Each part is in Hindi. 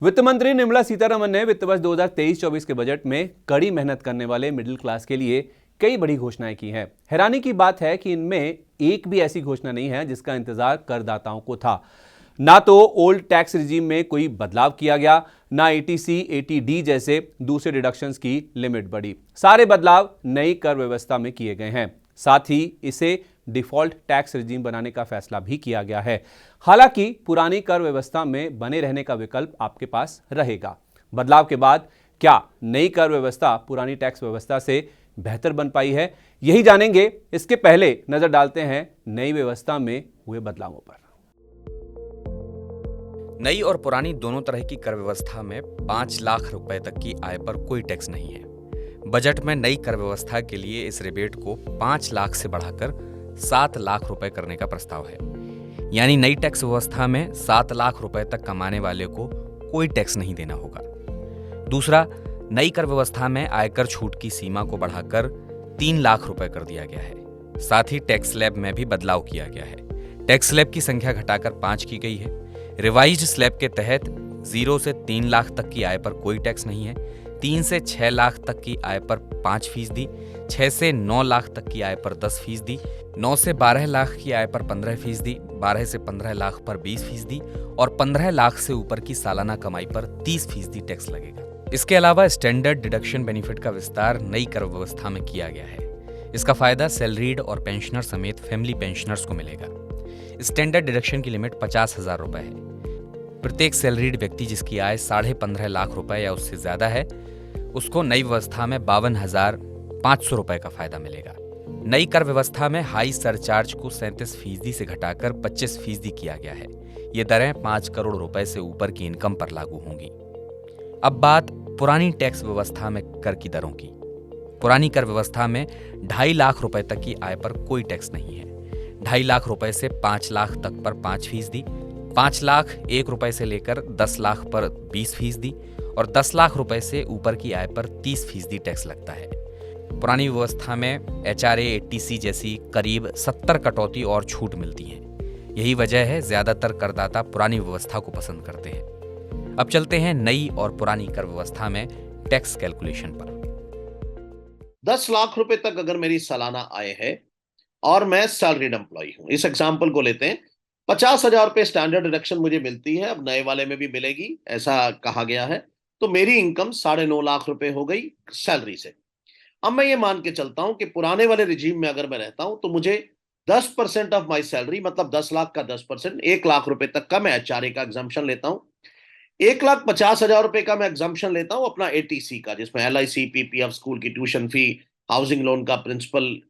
वित्त मंत्री निर्मला सीतारमण ने वित्त वर्ष 2023-24 के बजट में कड़ी मेहनत करने वाले मिडिल क्लास के लिए कई बड़ी घोषणाएं की हैं। हैरानी की बात है कि इनमें एक भी ऐसी घोषणा नहीं है जिसका इंतजार करदाताओं को था। ना तो ओल्ड टैक्स रिजीम में कोई बदलाव किया गया, ना एटीसी एटीडी जैसे दूसरे डिडक्शंस की लिमिट बढ़ी। सारे बदलाव नई कर व्यवस्था में किए गए हैं। साथ ही इसे डिफॉल्ट टैक्स रिजीम बनाने का फैसला भी किया गया है। हालांकि पुरानी कर व्यवस्था में बने रहने का विकल्प आपके पास रहेगा। बदलाव के बाद क्या नई कर व्यवस्था पुरानी टैक्स व्यवस्था से बेहतर बन पाई है, यही जानेंगे। इसके पहले नजर डालते हैं नई व्यवस्था में हुए बदलावों पर। नई और पुरानी दोनों तरह की कर व्यवस्था में 5 लाख रुपए तक की आय पर कोई टैक्स नहीं है। बजट में नई कर व्यवस्था के लिए इस रिबेट को 5 लाख से बढ़ाकर 7 लाख रुपए करने का प्रस्ताव है। यानी नई टैक्स व्यवस्था में 7 लाख रुपए तक कमाने वाले को कोई टैक्स नहीं देना होगा। दूसरा, नई कर व्यवस्था में आयकर छूट की सीमा को बढ़ाकर 3 लाख रुपए कर दिया गया है। साथ ही टैक्स स्लैब में भी बदलाव किया गया है। टैक्स स्लैब की संख्या घटाकर 5 की गई है। रिवाइज्ड स्लैब के तहत 0 से 3 लाख तक की आय पर कोई टैक्स नहीं है। 3 से 6 लाख तक की आय पर 5%, 6 से 9 लाख तक की आय पर 10%, 9 से 12 लाख की आय पर 15%, 12 से 15 लाख पर 20% और 15 लाख से ऊपर की सालाना कमाई पर 30% टैक्स लगेगा। इसके अलावा स्टैंडर्ड डिडक्शन बेनिफिट का विस्तार नई कर व्यवस्था में किया गया है। इसका फायदा सैलरीड और पेंशनर समेत फैमिली पेंशनर्स को मिलेगा। स्टैंडर्ड डिडक्शन की लिमिट 50,000 रुपए है। प्रत्येक सैलरीड व्यक्ति जिसकी आय 15.5 लाख रुपए या उससे ज्यादा है, उसको नई व्यवस्था में 52,500 रुपए का फायदा मिलेगा। नई कर व्यवस्था में हाई सरचार्ज को 37% से घटाकर 25% किया गया है। ये दरें 5 करोड़ रुपए से ऊपर की इनकम पर लागू होंगी। अब बात पुरानी टैक्स व्यवस्था में कर की दरों की। पुरानी कर व्यवस्था में 2.5 लाख रुपए तक की आय पर कोई टैक्स नहीं है। 2.5 लाख रुपए से 5 लाख तक पर 5%, 5 लाख 1 रुपए से लेकर 10 लाख पर 20% और 10 लाख रुपए से ऊपर की आय पर 30% टैक्स लगता है। पुरानी व्यवस्था में HRA ATC जैसी करीब 70 कटौती और छूट मिलती है। यही वजह है ज्यादातर करदाता पुरानी व्यवस्था को पसंद करते हैं। अब चलते हैं नई और पुरानी कर व्यवस्था में टैक्स कैलकुलेशन पर। 10 लाख रुपए तक अगर मेरी सालाना आय है और मैं सैलरीड एम्प्लॉय हूं, इस एग्जाम्पल को लेते हैं, 50,000 रुपए स्टैंडर्ड डिडक्शन मुझे मिलती है, अब नए वाले में भी मिलेगी ऐसा कहा गया है। तो मेरी इनकम 9.5 लाख रुपए हो गई सैलरी से। अब मैं ये मान के चलता हूं कि पुराने वाले रिजीम में अगर मैं रहता हूं तो मुझे 10% ऑफ माई सैलरी, मतलब 10 लाख का 10%, 1 लाख रुपए तक का मैं HRA का एग्जाम्पशन लेता हूं। 1,50,000 रुपए का मैं एग्जाम्पशन लेता हूं अपना ATC का, जिसमें LIC, PPF, स्कूल की ट्यूशन फी, हाउसिंग लोन का प्रिंसिपल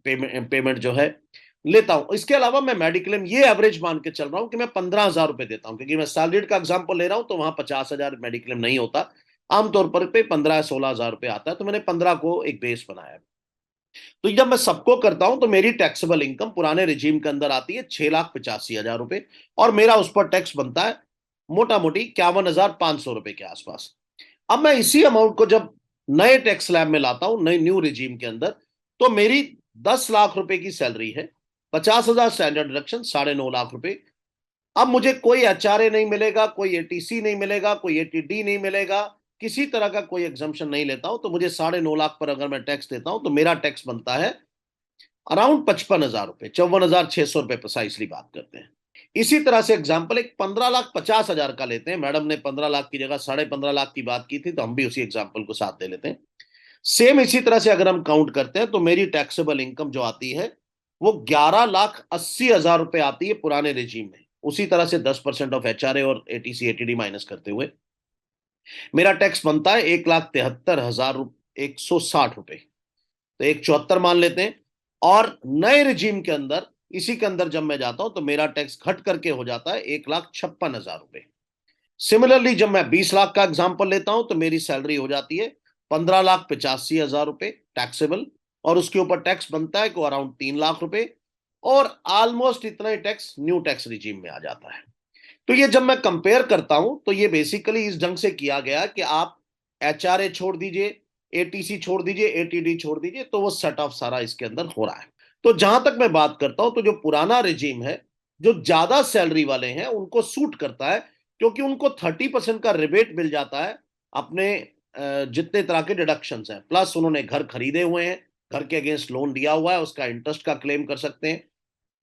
पेमेंट जो है लेता हूं। इसके अलावा मैं मेडिक्लेम ये एवरेज मान के चल रहा हूं कि मैं 15,000 रुपए देता हूं, क्योंकि मैं सैलरीड का एग्जाम्पल ले रहा हूं तो वहां 50,000 मेडिक्लेम नहीं होता, आमतौर पर पे 15-16,000 रुपए आता है। तो मैंने 15 को एक बेस बनाया। तो जब मैं सबको करता हूं तो मेरी टैक्सेबल इनकम पुराने रिजीम के अंदर आती है 6,85,000 रुपए और मेरा उस पर टैक्स बनता है मोटा मोटी 51,500 रुपए के आसपास। अब मैं इसी अमाउंट को जब नए टैक्स स्लैब में लाता हूं, नई न्यू रिजीम के अंदर, तो मेरी 10 लाख रुपए की सैलरी है, 50,000 स्टैंडर्ड डिडक्शन, 9.5 लाख रुपए। अब मुझे कोई HRA नहीं मिलेगा, कोई ATC नहीं मिलेगा, कोई ATD नहीं मिलेगा, किसी तरह का कोई एग्जम्पशन नहीं लेता हूं, तो मुझे 9.5 लाख पर अगर मैं टैक्स देता हूं तो मेरा टैक्स बनता है अराउंड 55,000 रुपए, 54,600 रुपए प्रिसाइसली बात करते हैं। इसी तरह से एग्जाम्पल एक 15,50,000 का लेते हैं। मैडम ने 15 लाख की जगह 15.5 लाख की बात की थी, तो हम भी उसी एग्जाम्पल को साथ दे लेते हैं। सेम इसी तरह से अगर हम काउंट करते हैं तो मेरी टैक्सेबल इनकम जो आती है वो 11,80,000 रुपए आती है पुराने रिजीम में। उसी तरह से 10% ऑफ HRA और ATC ATD माइनस करते हुए मेरा टैक्स बनता है 1,73,160 रुपए। तो 1,74 मान लेते हैं। और नए रिजीम के अंदर, इसी के अंदर जब मैं जाता हूं तो मेरा टैक्स घट करके हो जाता है 1,56,000 रुपए। सिमिलरली जब मैं 20 लाख का एग्जाम्पल लेता हूं तो मेरी सैलरी हो जाती है 15,85,000 रुपए टैक्सेबल, और उसके ऊपर टैक्स बनता है को अराउंड 3 लाख रुपए, और ऑलमोस्ट इतना ही टैक्स न्यू टैक्स रिजीम में आ जाता है। तो ये जब मैं कंपेयर करता हूं तो ये बेसिकली इस ढंग से किया गया कि आप HRA छोड़ दीजिए, ATC छोड़ दीजिए, ATD छोड़ दीजिए, तो वो सेट ऑफ सारा इसके अंदर हो रहा है। तो जहां तक मैं बात करता हूं तो जो पुराना रिजीम है, जो ज्यादा सैलरी वाले हैं उनको सूट करता है, क्योंकि उनको 30% का रिबेट मिल जाता है अपने जितने तरह के डिडक्शंस हैं, प्लस उन्होंने घर खरीदे हुए हैं, घर के अगेंस्ट लोन दिया हुआ है, उसका इंटरेस्ट का क्लेम कर सकते हैं,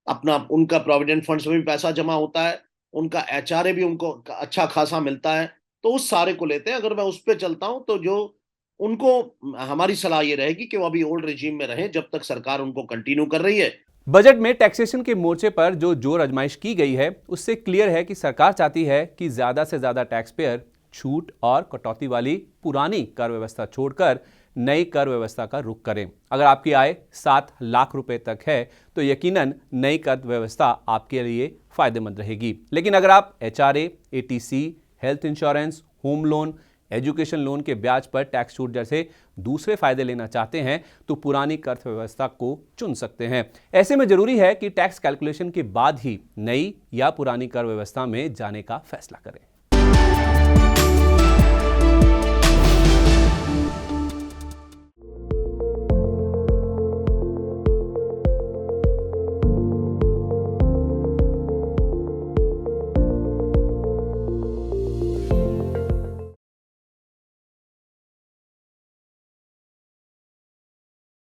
अपना उनका प्रोविडेंट फंड्स में भी पैसा जमा होता है, उनका एचआरए भी उनको अच्छा खासा मिलता है। तो उस सारे को लेते हैं। अगर मैं उस पर चलता हूं तो जो उनको, हमारी सलाह ये रहेगी कि वो अभी ओल्ड रिजीम में रहें जब तक सरकार उनको कंटिन्यू कर रही है। बजट में टैक्सेशन के मोर्चे पर जो जोर आजमाइश की गई है उससे क्लियर है कि सरकार चाहती है कि ज्यादा से ज्यादा टैक्स पेयर छूट और कटौती वाली पुरानी कर व्यवस्था छोड़कर नई कर व्यवस्था का रुख करें। अगर आपकी आय 7 लाख रुपए तक है तो यकीनन नई कर व्यवस्था आपके लिए फायदेमंद रहेगी। लेकिन अगर आप HRA, ATC, health insurance, home loan, education loan के ब्याज पर टैक्स छूट जैसे दूसरे फायदे लेना चाहते हैं तो पुरानी कर व्यवस्था को चुन सकते हैं। ऐसे में जरूरी है कि टैक्स कैलकुलेशन के बाद ही नई या पुरानी कर व्यवस्था में जाने का फैसला करें।